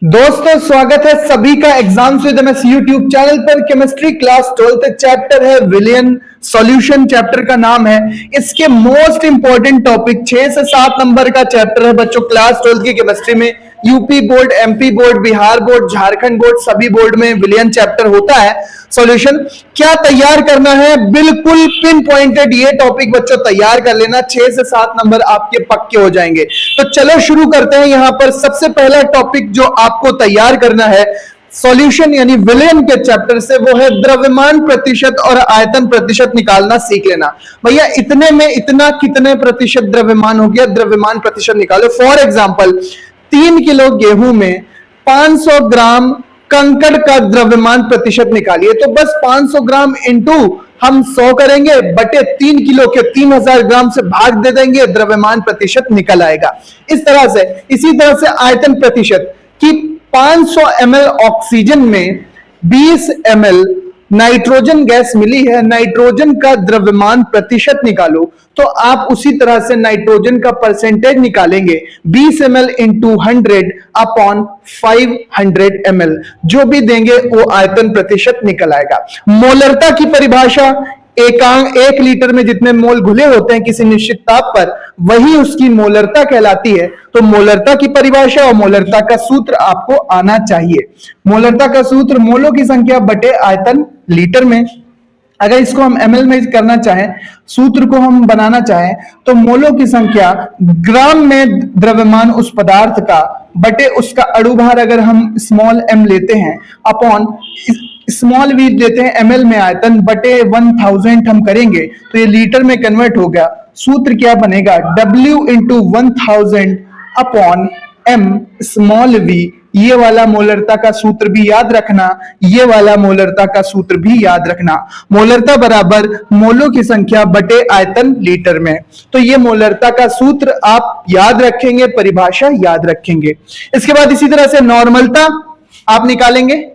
दोस्तों स्वागत है सभी का exams with MS YouTube channel पर। केमिस्ट्री क्लास 12th चैप्टर है विलियन सॉल्यूशन, चैप्टर का नाम है। इसके मोस्ट इंपॉर्टेंट टॉपिक 6 से 7 नंबर का चैप्टर है बच्चों। क्लास 12 की केमिस्ट्री में UP board, MP board, Bihar board, Jharkhand board, सभी बोर्ड में विलियन चैप्टर होता है। सॉल्यूशन क्या तैयार करना है, बिल्कुल पिन पॉइंटेड ये टॉपिक बच्चों तैयार कर लेना। 6 से 7 नंबर आपके पक्के हो जाएंगे। तो चलो शुरू करते हैं। यहां पर सबसे पहला टॉपिक जो आपको तैयार करना है सॉल्यूशन यानी विलियन के चैप्टर से, वो है द्रव्यमान प्रतिशत और आयतन प्रतिशत निकालना सीख लेना। भैया इतने में इतना कितने प्रतिशत द्रव्यमान हो गया, द्रव्यमान प्रतिशत निकालो। फॉर एग्जांपल 3 किलो गेहूं में 500 ग्राम कंकड़ का द्रव्यमान प्रतिशत निकालिए। तो बस 500 ग्राम इंटू हम 100 करेंगे बटे 3 किलो के 3000 ग्राम से भाग दे देंगे, द्रव्यमान प्रतिशत निकल आएगा। इस तरह से इसी तरह से आयतन प्रतिशत की 500 ml ऑक्सीजन में 20 ml नाइट्रोजन गैस मिली है, नाइट्रोजन का द्रव्यमान प्रतिशत निकालो। तो आप उसी तरह से नाइट्रोजन का परसेंटेज निकालेंगे 20 ml इंटू 100 अपॉन 500 ml, जो भी देंगे वो आयतन प्रतिशत निकल आएगा। मोलरता की परिभाषा, एक लीटर में जितने मोल घुले होते हैं किसी निश्चित ताप पर, वही उसकी मोलरता कहलाती है। तो मोलरता की परिभाषा और मोलरता का सूत्र आपको आना चाहिए। मोलरता का सूत्र मोलों की संख्या बटे आयतन लीटर में। अगर इसको हम ml में करना चाहें, सूत्र को हम बनाना चाहें, तो मोलों की संख्या ग्राम में द्रव्यमान उस पदार्थ का बटे उसका अणुभार अगर हम स्मॉल m लेते हैं अपॉन स्मॉल v लेते हैं ml में आयतन बटे 1000 हम करेंगे तो ये लीटर में कन्वर्ट हो गया। सूत्र क्या बनेगा, W into 1000 upon m small v। ये वाला मोलरता का सूत्र भी याद रखना, ये वाला मोलरता का सूत्र भी याद रखना। मोलरता बराबर मोलों की संख्या बटे आयतन लीटर में। तो ये मोलरता का सूत्र आप याद रखेंगे, परिभाषा याद रखेंगे। इसके बाद इसी तरह से नॉर्मलता आप निकालेंगे,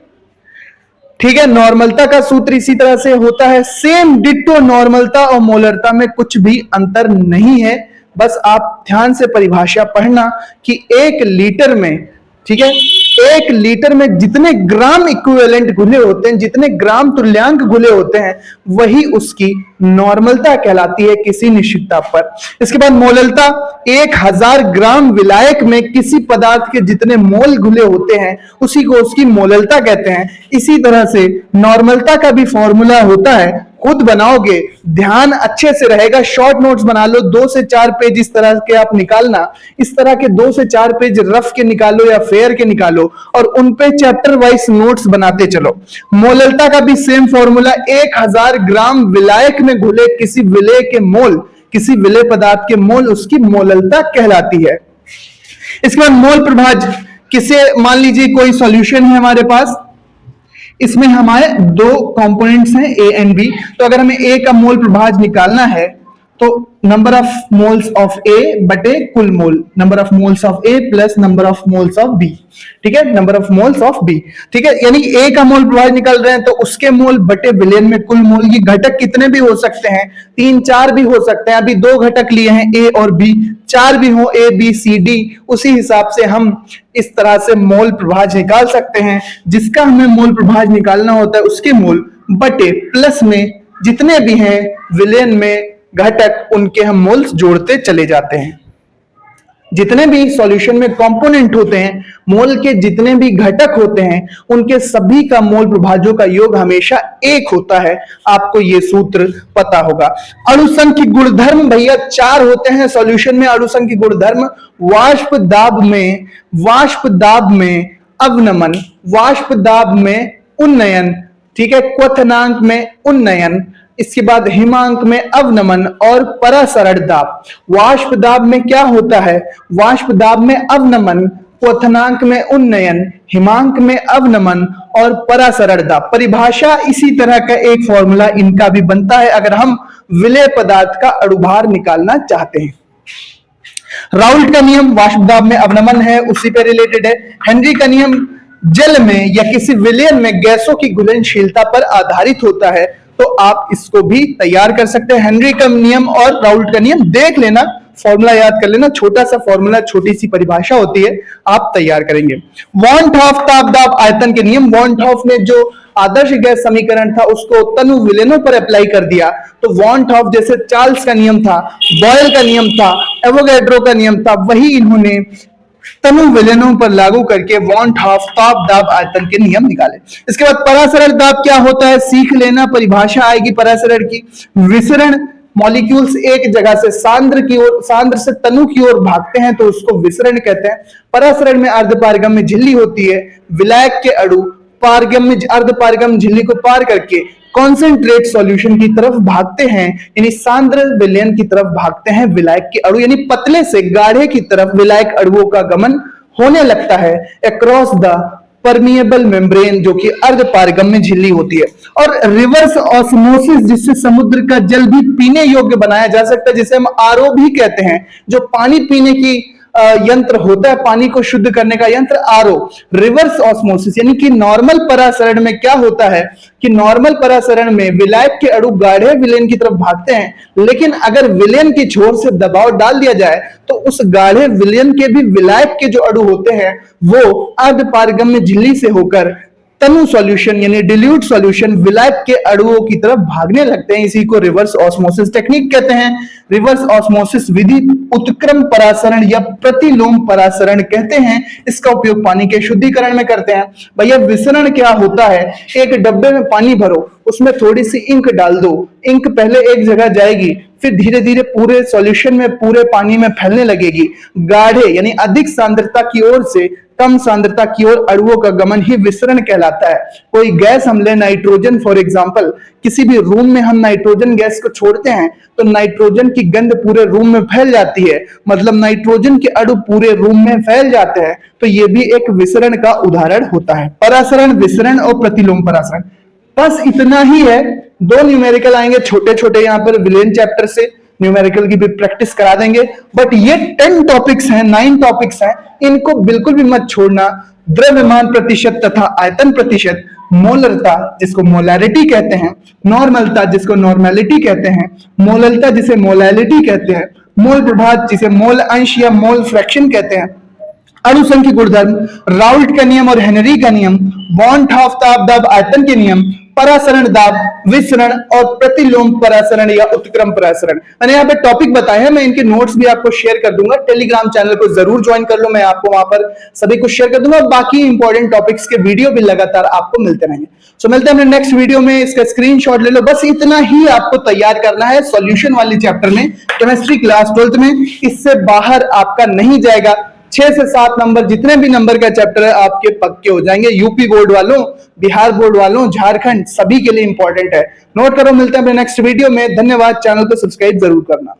ठीक है। नॉर्मलता का सूत्र इसी तरह से होता है, सेम डिट्टो। नॉर्मलता और मोलरता में कुछ भी अंतर नहीं है, बस आप ध्यान से परिभाषा पढ़ना कि 1 लीटर में, ठीक है, 1 लीटर में जितने ग्राम इक्विवेलेंट घुले होते हैं, जितने ग्राम तुल्यांक घुले होते हैं, वही उसकी नॉर्मलता कहलाती है किसी निश्चित ताप पर। इसके बाद मोललता, 1000 ग्राम विलायक में किसी पदार्थ के जितने मोल घुले होते हैं उसी को उसकी मोललता कहते हैं। इसी तरह से नॉर्मलता का भी फॉर्मूला होता है, खुद बनाओगे, ध्यान अच्छे से रहेगा, शॉर्ट नोट्स बना लो। 2 से 4 पेज इस तरह के आप निकालना, इस तरह के 2 से 4 पेज रफ के निकालो या फेयर के निकालो और उन पे चैप्टर वाइज नोट्स बनाते चलो। मोललता का भी सेम फॉर्मूला, 1000 ग्राम विलायक में घुले किसी विलेय के मोल, किसी विलेय पदार्थ के मोल उसकी मोललता कहलाती है। इसके बाद मोल प्रभाज, किसे मान लीजिए कोई सॉल्यूशन है हमारे पास, इसमें हमारे 2 कंपोनेंट्स हैं ए एंड बी। तो अगर हमें ए का मोल प्रभाज निकालना है तो number of moles of A बटे कुल मोल, number of moles of A plus number of moles of B, ठीक है, number of moles of B, ठीक है। यानी ए का मोल प्रभाज निकाल रहे हैं तो उसके मोल बटे विलेन में कुल मोल। ये घटक कितने भी हो सकते हैं, 3-4 भी हो सकते हैं। अभी 2 घटक लिए हैं ए और बी, 4 भी हो ए बी सी डी, उसी हिसाब से हम इस तरह से मोल प्रभाज निकाल सकते हैं। जिसका हमें मोल प्रभाज निकालना होता है उसके मोल बटे प्लस में जितने भी हैं विलेन में घटक, उनके हम मोल्स जोड़ते चले जाते हैं। जितने भी सॉल्यूशन में कंपोनेंट होते हैं, मोल के जितने भी घटक होते हैं, उनके सभी का मोल प्रभाजों का योग हमेशा 1 होता है। आपको यह सूत्र पता होगा। अणुसंख्य गुणधर्म भैया 4 होते हैं सॉल्यूशन में। अणुसंख्य गुणधर्म, वाष्प दाब में अवनमन, वाष्प दाब में उन्नयन, ठीक है, क्वथनांक में उन्नयन, इसके बाद हिमांक में अवनमन और परासरण दाब। वाष्प दाब में क्या होता है, वाष्प दाब में अवनमन, क्वथनांक में उन्नयन, हिमांक में अवनमन और परासरण दाब। परिभाषा इसी तरह का एक फॉर्मूला इनका भी बनता है अगर हम विलेय पदार्थ का अणुभार निकालना चाहते हैं। राउल्ट का नियम वाष्प दाब में अवनमन है, उसी पे रिलेटेड है। हेनरी का नियम जल में या किसी विलयन में गैसों की घुलनशीलता पर आधारित होता है। तो आप इसको भी तैयार कर सकते हैं। हेनरी का नियम और राउल्ट का नियम देख लेना, फॉर्मूला याद कर लेना, छोटा सा फॉर्मूला, छोटी सी परिभाषा होती है, आप तैयार करेंगे। वॉन हॉफ ताप दाब आयतन के नियम, वॉन हॉफ ने जो आदर्श गैस समीकरण था उसको तनु विलेनों पर अप्लाई कर दिया, तो वॉन हॉफ जैसे चार्ल्स का नियम था, बॉयल का नियम था, एवोगैड्रो का नियम था, वही इन्होंने तनु विलेनों पर लागू करके वॉन हॉफ ताप दाब आयतन के नियम निकाले। इसके बाद परासरण दाब क्या होता है सीख लेना, परिभाषा आएगी परासरण की। विसरण, मॉलिक्यूल्स एक जगह से सांद्र से तनु की ओर भागते हैं तो उसको विसरण कहते हैं। परासरण में अर्धपारगम्य झिल्ली होती है, विलायक के अणु पारगम्य अर्धपारगम्य झिल्ली को पार करके कॉन्सेंट्रेट सॉल्यूशन की तरफ भागते हैं, यानी सांद्र विलयन की तरफ भागते हैं विलायक के अणु, यानी पतले से गाढ़े की तरफ विलायक अणुओं का गमन होने लगता है अक्रॉस द परमिएबल मेम्ब्रेन, जो कि अर्धपारगम्य झिल्ली होती है। और रिवर्स ऑस्मोसिस, जिससे समुद्र का जल भी पीने योग्य बनाया जा सकता है, जिसे हम आरओ भी कहते हैं, जो पानी पीने की यंत्र होता है, पानी को शुद्ध करने का यंत्र आरओ। रिवर्स ऑस्मोसिस यानी कि नॉर्मल परासरण में क्या होता है कि नॉर्मल परासरण में विलायक के अणु गाढ़े विलयन की तरफ भागते हैं, लेकिन अगर विलयन की छोर से दबाव डाल दिया जाए तो उस गाढ़े विलयन के भी विलायक के जो अणु होते हैं वो अर्धपारगम्य झिल्ली से होकर तनु सॉल्यूशन यानी डिल्यूट सॉल्यूशन विलायक के अणुओं की तरफ भागने लगते हैं। इसी को रिवर्स ऑस्मोसिस टेक्निक कहते हैं। रिवर्स ऑस्मोसिस विधि उत्क्रम परासरण या प्रतिलोम परासरण कहते हैं। इसका उपयोग पानी के शुद्धिकरण में करते हैं। भैया विसरण क्या होता है, एक डब्बे में पानी भरो, उसमें थोड़ी सी इंक डाल दो, इंक पहले एक जगह जाएगी, फिर धीरे धीरे पूरे सॉल्यूशन में, पूरे पानी में फैलने लगेगी। गाढ़े यानी अधिक सांद्रता की ओर से कम सांद्रता की ओर अणुओं का गमन ही विसरण कहलाता है। कोई गैस हम ले, नाइट्रोजन फॉर एग्जांपल, किसी भी रूम में हम नाइट्रोजन गैस को छोड़ते हैं तो नाइट्रोजन की गंध पूरे रूम में फैल जाती है, मतलब नाइट्रोजन के अणु पूरे रूम में फैल जाते हैं, तो ये भी एक विसरण का उदाहरण होता है। परासरण, विसरण और प्रतिलोम परासरण, बस इतना ही है। दो न्यूमेरिकल आएंगे छोटे छोटे यहाँ पर विलेन चैप्टर से, न्यूमेरिकल की भी प्रैक्टिस करा देंगे, बट ये 10 टॉपिक्स हैं, 9 टॉपिक्स हैं, इनको बिल्कुल भी मत छोड़ना। द्रव्यमान प्रतिशत तथा आयतन प्रतिशत, मोलरता जिसको मोलैरिटी कहते हैं, नॉर्मलता जिसको नॉर्मेलिटी कहते हैं, मोललता जिसे मोलैलिटी कहते हैं, मोल प्रभाव जिसे मोल अंश या मोल फ्रैक्शन कहते हैं, अणुसंख्यक गुणधर्म, राउल्ट का नियम और हेनरी का नियम, वॉन हॉफ ताप दाब आयतन के नियम, परासरण दाब, विसरण और प्रतिलोम परासरण या उत्क्रम परासरण। मैंने यहाँ पे टॉपिक बताए हैं, मैं इनके नोट्स भी आपको शेयर कर दूंगा। टेलीग्राम चैनल को जरूर ज्वाइन कर लो, मैं आपको वहां पर सभी कुछ शेयर कर दूंगा। बाकी इंपॉर्टेंट टॉपिक्स के वीडियो भी लगातार आपको मिलते रहेंगे। सो मिलते हैं नेक्स्ट वीडियो में, इसका स्क्रीनशॉट ले लो। बस इतना ही आपको तैयार करना है सॉल्यूशन वाली चैप्टर में, केमिस्ट्री क्लास 12th में, इससे बाहर आपका नहीं जाएगा। 6 से 7 नंबर, जितने भी नंबर का चैप्टर है आपके पक्के हो जाएंगे। यूपी बोर्ड वालों, बिहार बोर्ड वालों, झारखंड, सभी के लिए इंपॉर्टेंट है। नोट करो, मिलते हैं अपने नेक्स्ट वीडियो में। धन्यवाद, चैनल को सब्सक्राइब जरूर करना।